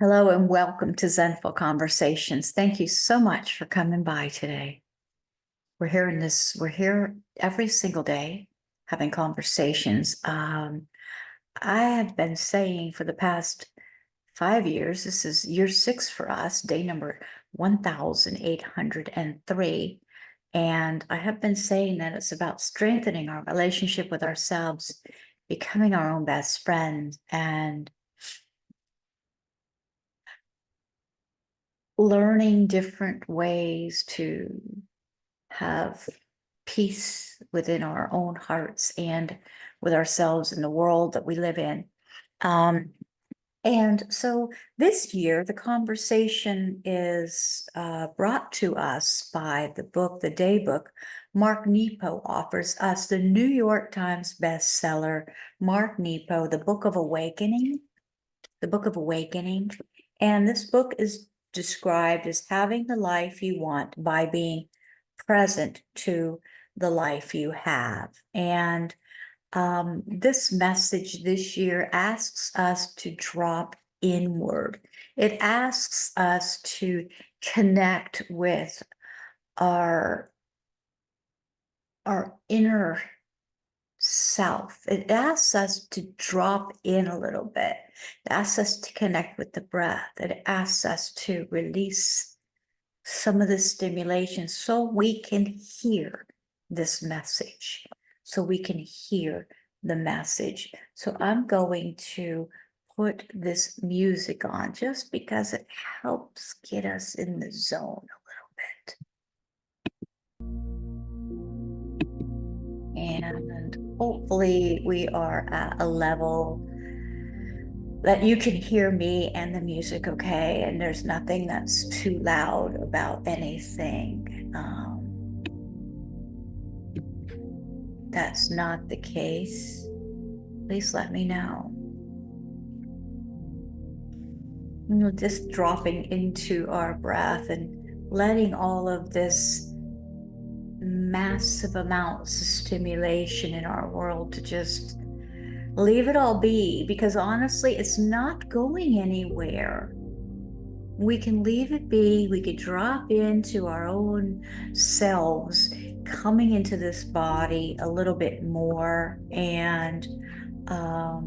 Hello and welcome to Zenful Conversations. Thank you so much for coming by today. We're here every single day having conversations. I have been saying for the past 5 years, this is year 6 for us, day number 1803. And I have been saying that it's about strengthening our relationship with ourselves, becoming our own best friend, and learning different ways to have peace within our own hearts and with ourselves and the world that we live in. And so this year, the conversation is brought to us by the book, the Day book. Mark Nepo offers us the New York Times bestseller, Mark Nepo, The Book of Awakening. The Book of Awakening. And this book is described as having the life you want by being present to the life you have. And this message this year asks us to drop inward. It asks us to connect with our inner self. It asks us to drop in a little bit. It asks us to connect with the breath. It asks us to release some of the stimulation so we can hear this message, so we can hear the message. So I'm going to put this music on just because it helps get us in the zone a little bit. And hopefully we are at a level that you can hear me and the music okay, and there's nothing that's too loud about anything. That's not the case, please let me know. Just dropping into our breath and letting all of this massive amounts of stimulation in our world to just leave it all be, because honestly, it's not going anywhere. We can leave it be. We could drop into our own selves, coming into this body a little bit more. And I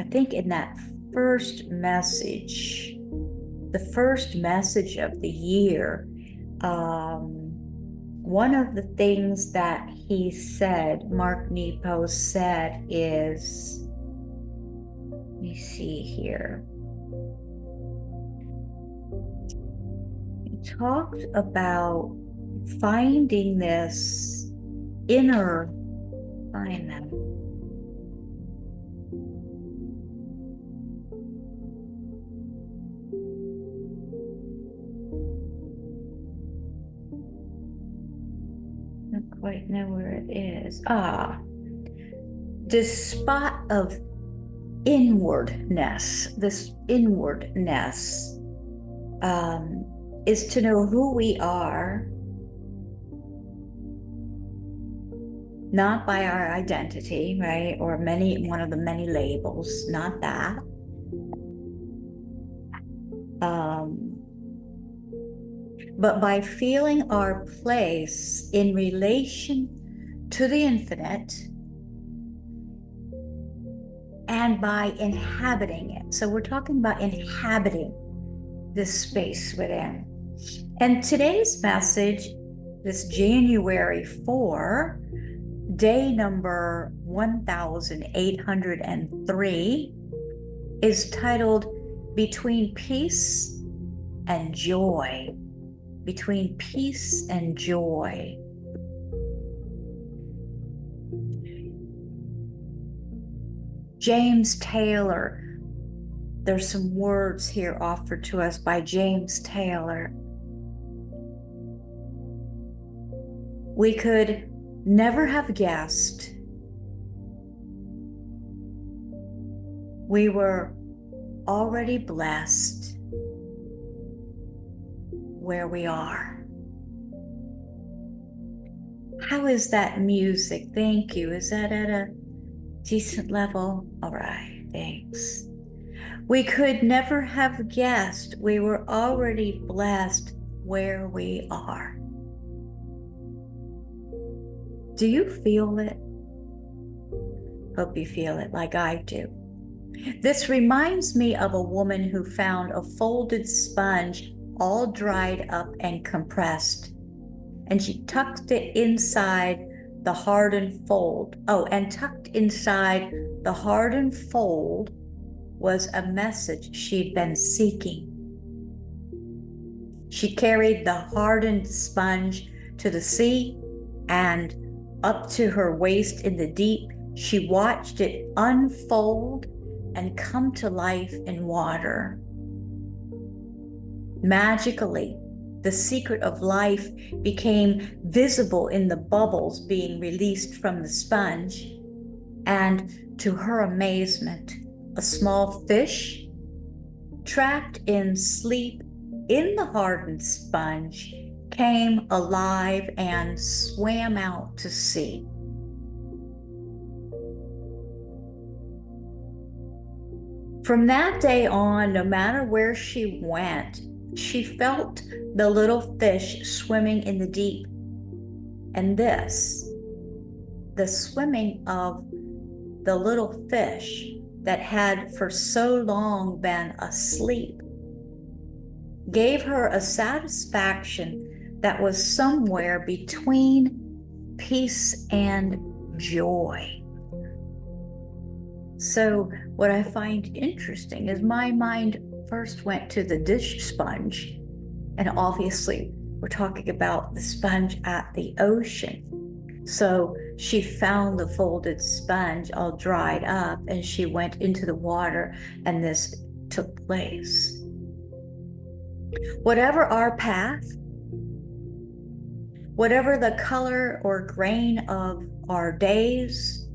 think in that first message, the first message of the year, one of the things that he said, Mark Nepo said, is, let me see here. He talked about finding this inner, find them. Don't quite know where it is. This spot of inwardness, is to know who we are, not by our identity, right? Or one of the many labels, not that. But by feeling our place in relation to the infinite and by inhabiting it. So we're talking about inhabiting this space within. And today's message, this January 4, day number 1803, is titled Between Peace and Joy. Between peace and joy. James Taylor, there's some words here offered to us by James Taylor. We could never have guessed we were already blessed where we are. How is that music? Thank you. Is that at a decent level? All right, thanks. We could never have guessed we were already blessed where we are. Do you feel it? Hope you feel it like I do. This reminds me of a woman who found a folded sponge all dried up and compressed, and she tucked it inside the hardened fold. Oh, and tucked inside the hardened fold was a message she'd been seeking. She carried the hardened sponge to the sea, and up to her waist in the deep, she watched it unfold and come to life in water. Magically, the secret of life became visible in the bubbles being released from the sponge, and to her amazement, a small fish, trapped in sleep in the hardened sponge, came alive and swam out to sea. From that day on, no matter where she went, she felt the little fish swimming in the deep. And this, the swimming of the little fish that had for so long been asleep, gave her a satisfaction that was somewhere between peace and joy. So what I find interesting is my mind first went to the dish sponge, and obviously we're talking about the sponge at the ocean. So she found the folded sponge all dried up, and she went into the water, and this took place. Whatever our path, whatever the color or grain of our days,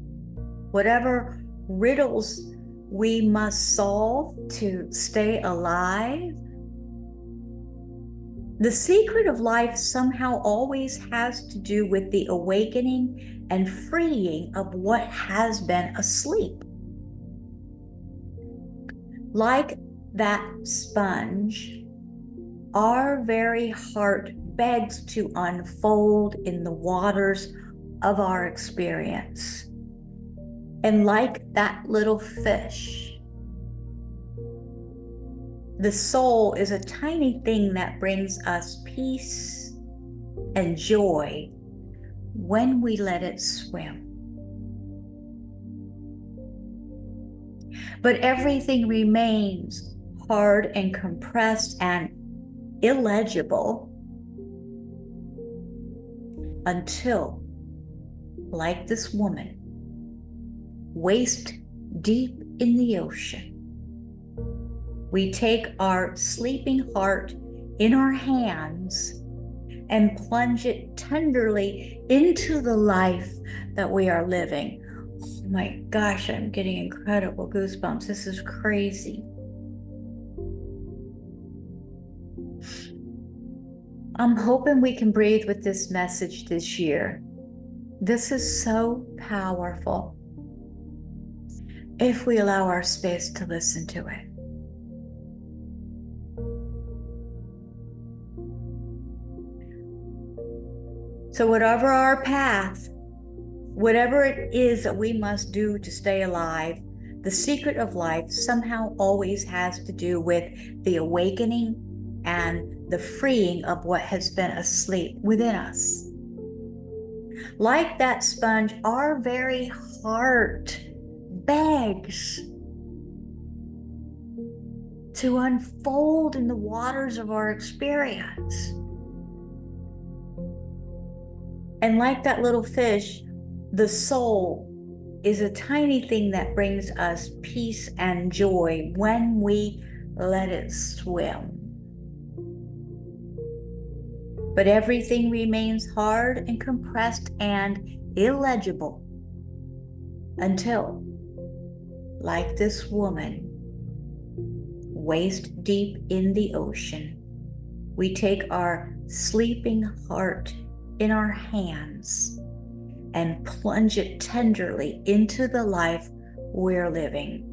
whatever riddles we must solve to stay alive, the secret of life somehow always has to do with the awakening and freeing of what has been asleep. Like that sponge, our very heart begs to unfold in the waters of our experience. And like that little fish, the soul is a tiny thing that brings us peace and joy when we let it swim. But everything remains hard and compressed and illegible until, like this woman, waist deep in the ocean, we take our sleeping heart in our hands and plunge it tenderly into the life that we are living. Oh my gosh, I'm getting incredible goosebumps. This is crazy. I'm hoping we can breathe with this message this year. This is so powerful if we allow our space to listen to it. So whatever our path, whatever it is that we must do to stay alive, the secret of life somehow always has to do with the awakening and the freeing of what has been asleep within us. Like that sponge, our very heart begs to unfold in the waters of our experience. And like that little fish, the soul is a tiny thing that brings us peace and joy when we let it swim. But everything remains hard and compressed and illegible until, like this woman, waist deep in the ocean, we take our sleeping heart in our hands and plunge it tenderly into the life we're living.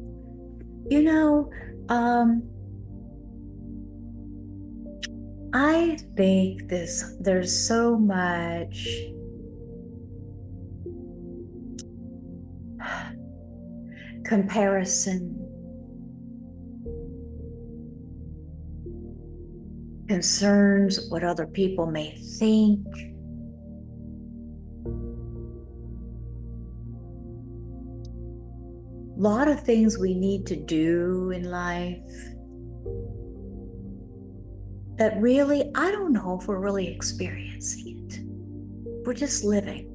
You know, I think there's so much comparison, concerns, what other people may think. A lot of things we need to do in life that really, I don't know if we're really experiencing it. We're just living.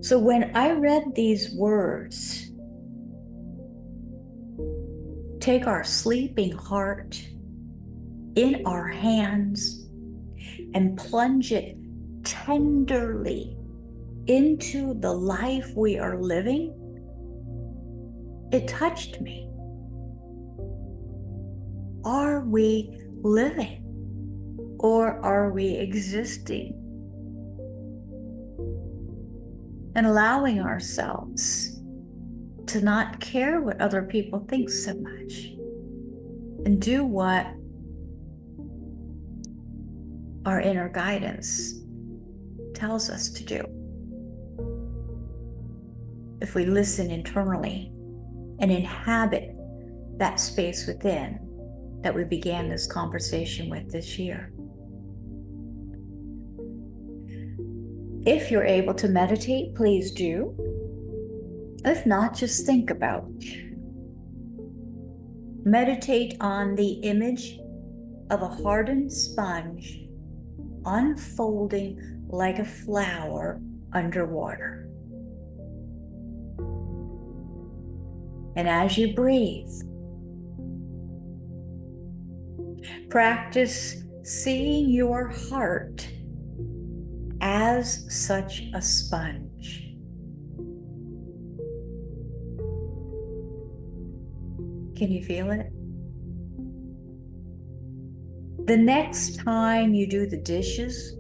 So when I read these words, take our sleeping heart in our hands and plunge it tenderly into the life we are living, it touched me. Are we living or are we existing? And allowing ourselves to not care what other people think so much and do what our inner guidance tells us to do. If we listen internally and inhabit that space within that we began this conversation with this year. If you're able to meditate, please do. If not, just think about. Meditate on the image of a hardened sponge unfolding like a flower underwater. And as you breathe, practice seeing your heart as such a sponge. Can you feel it? The next time you do the dishes,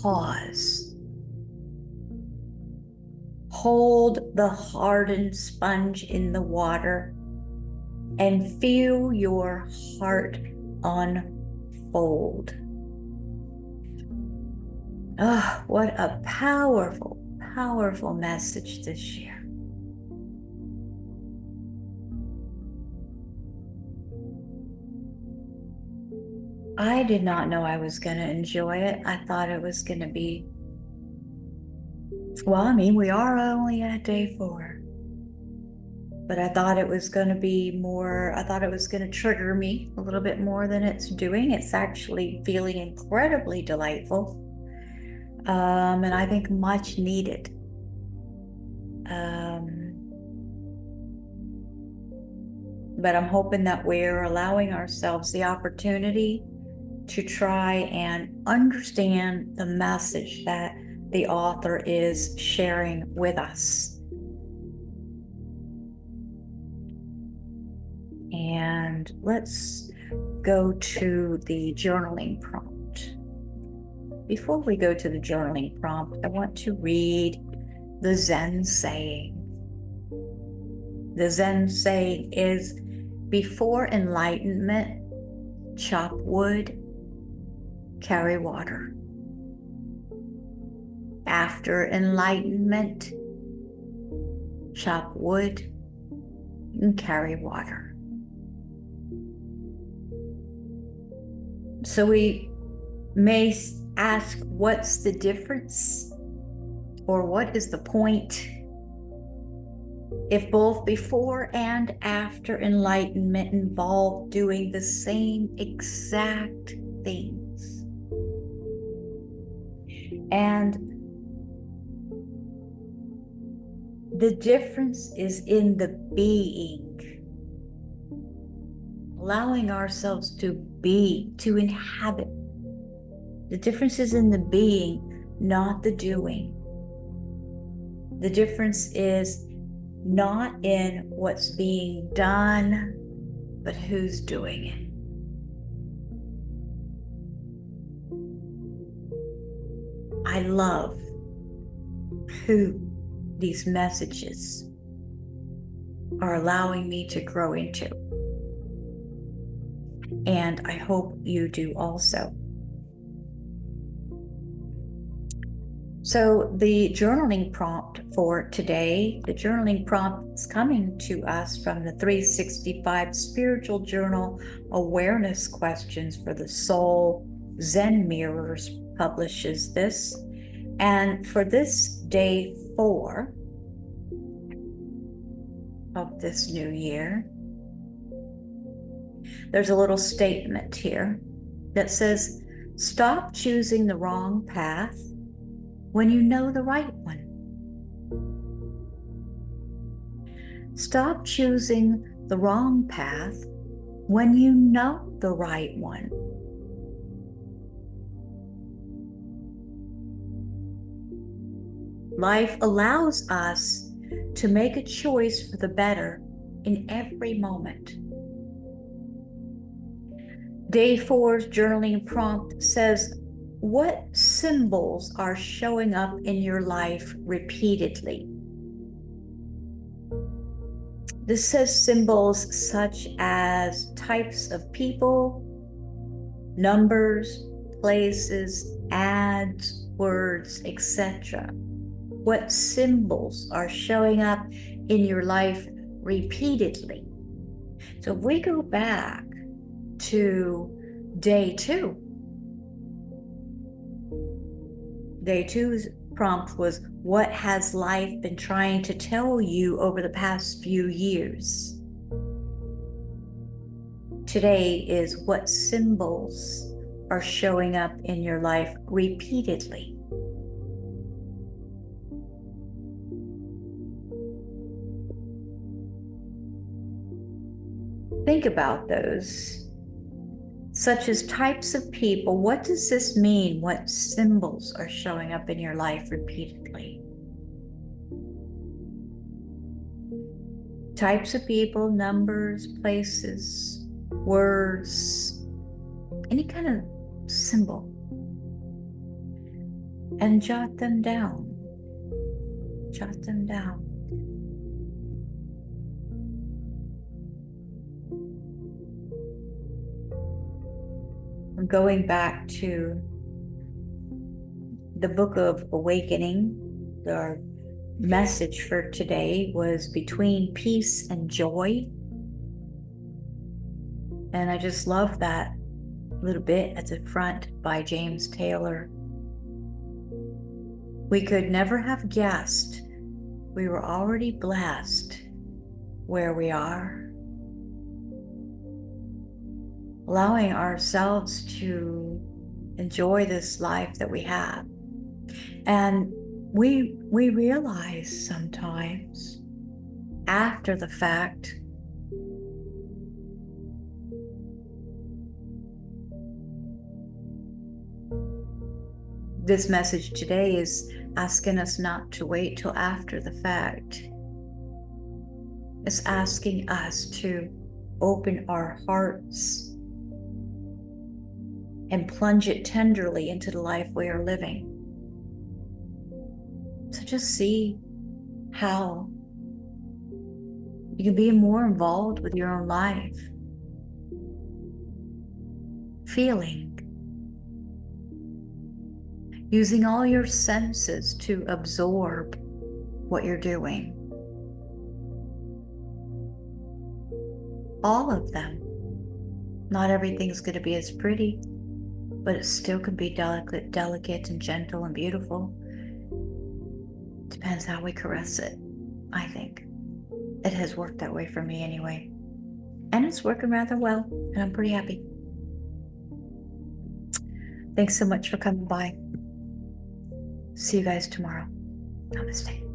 pause. Hold the hardened sponge in the water and feel your heart unfold. Oh, what a powerful, powerful message this year. I did not know I was going to enjoy it. I thought it was going to be, well, I mean, we are only at day 4. But I thought it was going to be more, I thought it was going to trigger me a little bit more than it's doing. It's actually feeling incredibly delightful. And I think much needed. But I'm hoping that we're allowing ourselves the opportunity to try and understand the message that the author is sharing with us. And let's go to the journaling prompt. Before we go to the journaling prompt, I want to read the Zen saying. The Zen saying is, before enlightenment, chop wood, carry water. After enlightenment, chop wood and carry water. So we may ask, what's the difference? Or what is the point if both before and after enlightenment involve doing the same exact things? And the difference is in the being. Allowing ourselves to be, to inhabit. The difference is in the being, not the doing. The difference is not in what's being done, but who's doing it. I love who these messages are allowing me to grow into. And I hope you do also. So the journaling prompt for today, the journaling prompt is coming to us from the 365 Spiritual Journal Awareness Questions for the Soul. Zen Mirrors publishes this. And for this day 4 of this new year, there's a little statement here that says, stop choosing the wrong path when you know the right one. Stop choosing the wrong path when you know the right one. Life allows us to make a choice for the better in every moment. Day 4's journaling prompt says, what symbols are showing up in your life repeatedly? This says symbols such as types of people, numbers, places, ads, words, etc. What symbols are showing up in your life repeatedly? So if we go back to day 2, day 2's prompt was, what has life been trying to tell you over the past few years? Today is, what symbols are showing up in your life repeatedly? Think about those, such as types of people. What does this mean? What symbols are showing up in your life repeatedly? Types of people, numbers, places, words, any kind of symbol. And jot them down. Jot them down. I'm going back to the Book of Awakening. Our message for today was between peace and joy. And I just love that little bit at the front by James Taylor. We could never have guessed we were already blessed where we are. Allowing ourselves to enjoy this life that we have. And we realize sometimes after the fact this message today is asking us not to wait till after the fact. It's asking us to open our hearts and plunge it tenderly into the life we are living. So just see how you can be more involved with your own life. Feeling. Using all your senses to absorb what you're doing. All of them. Not everything's going to be as pretty, but it still can be delicate and gentle and beautiful. Depends how we caress it, I think. It has worked that way for me anyway. And it's working rather well, and I'm pretty happy. Thanks so much for coming by. See you guys tomorrow. Namaste.